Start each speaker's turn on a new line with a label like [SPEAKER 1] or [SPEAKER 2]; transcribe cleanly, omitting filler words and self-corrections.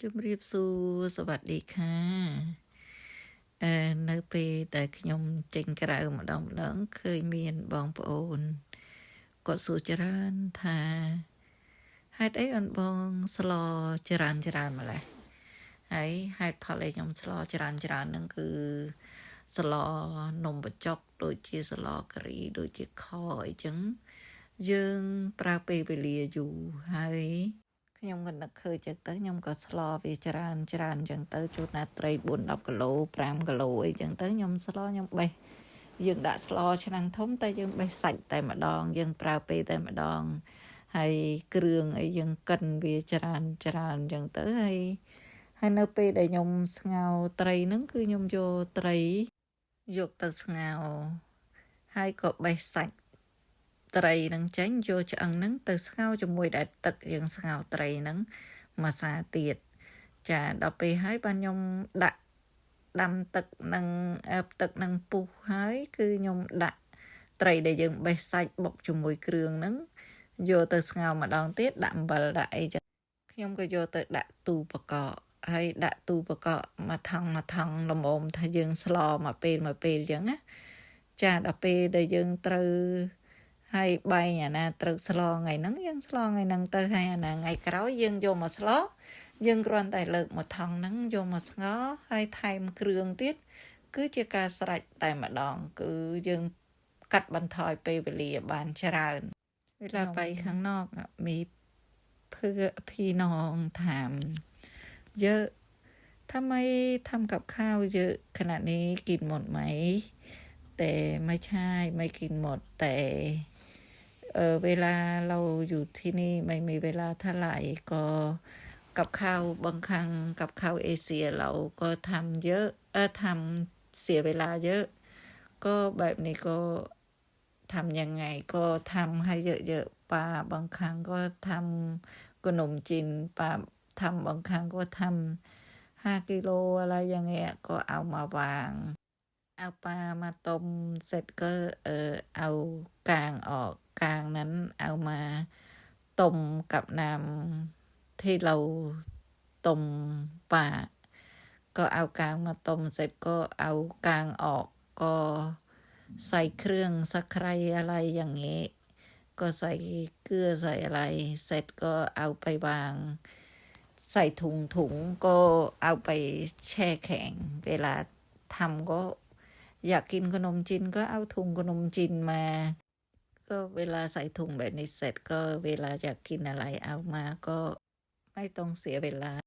[SPEAKER 1] จุมเรียบสู่สวัสดีค่ะនៅពេលដែលខ្ញុំចេញក្រៅម្ដងឃើញមានបងប្អូនគាត់សួរច្រើនថាហេតុអីបានបងស្លច្រើនម្ល៉េះហើយហេតុផលអីខ្ញុំស្លច្រើនហ្នឹងគឺស្លនំបញ្ចុកដូចជាស្លការីដូចជាខអីចឹងយើងប្រើពេលវេលាយូរហើយខ្ញុំក៏នឹកឃើញចឹងទៅខ្ញុំក៏ស្លវាច្រើនចឹងទៅជួនណាត្រី4-10គីឡូ5គីឡូអីចឹងទៅខ្ញុំស្លខ្ញុំបេះយើងដាក់ស្លឆ្នាំងធំតែយើងបេះសាច់តែម្ដងយើងប្រើពេលតែម្ដងហើយគ្រឿងអីយើងកិនវាច្រើនចឹងទៅហើយនៅពេលដែលខ្ញុំស្ងោរត្រីហ្នឹងគឺខ្ញុំយកត្រីយកទៅស្ងោរហើយក៏បេះសាច់ត្រីនឹងចេញយកឆ្អឹងហ្នឹងទៅស្ងោរជាមួយដែលទឹកយើងស្ងោរត្រីហ្នឹងមួយសាទៀតចាដល់ពេលហើយបានខ្ញុំដាក់ដាំទឹកនឹងពុះហើយគឺខ្ញុំដាក់ត្រីដែលយើងបេះសាច់បុកជាមួយគ្រឿងហ្នឹងយកទៅស្ងោរម្ដងទៀតដាក់អំបិលដាក់អីចឹងខ្ញុំក៏យកទៅដាក់ទូបកកហើយដាក់ទូបកកមួយថងល្មមថាយើងស្លមកពេលចឹងណាចាដល់ពេលដែលយើងត្រូវហើយបែងអាណាត្រូវស្លថ្ងៃហ្នឹងយើងស្លថ្ងៃហ្នឹងទៅហើយអាណាថ្ងៃក្រោយយើងយកមកស្លយើងគ្រាន់តែលើកមកថងហ្នឹងយកមកស្ងោរហើយថែមគ្រឿងទៀតគឺជាការស្រេចតែម្ដងគឺយើងកាត់បន្ថยពេលវេលាបានច្រើនเวลาไปข้างนอกมีเพื่อพี่น้องถามเยอะทำไมทำกับข้าวเยอะขนาดนี้กินหมดไหมแต่ไม่ใช่ไม่กินหมดแต่เวลาเราอยู่ที่นี่ไม่มีเวลาเท่าไหร่ก็กับข้าวบางครั้งกับข้าวเอเชียเราก็ทำเยอะทำเสียเวลาเยอะก็แบบนี้ก็ทำยังไงก็ทำให้เยอะๆป้าบางครั้งก็ทำขนมจีนป้าทำบางครั้งก็ทำ5กิโลอะไรอย่างเงี้ยก็เอามาวางเอาปลามาต้มเสร็จก็เอากางออกกางนั้นเอามาต้มกับน้ำที่เราต้มปลาก็เอากางมาต้มเสร็จก็เอากางออกก็ใส่เครื่องสักไครอะไรอย่างงี้ก็ใส่เกลือใส่อะไรเสร็จก็เอาไปวางใส่ถุงก็เอาไปแช่แข็งเวลาทำก็อยากกินขนมจีนก็เอาถุงขนมจีนมาก็เวลาใส่ถุงแบบนี้เสร็จก็เวลาอยากกินอะไรเอามาก็ไม่ต้องเสียเวลา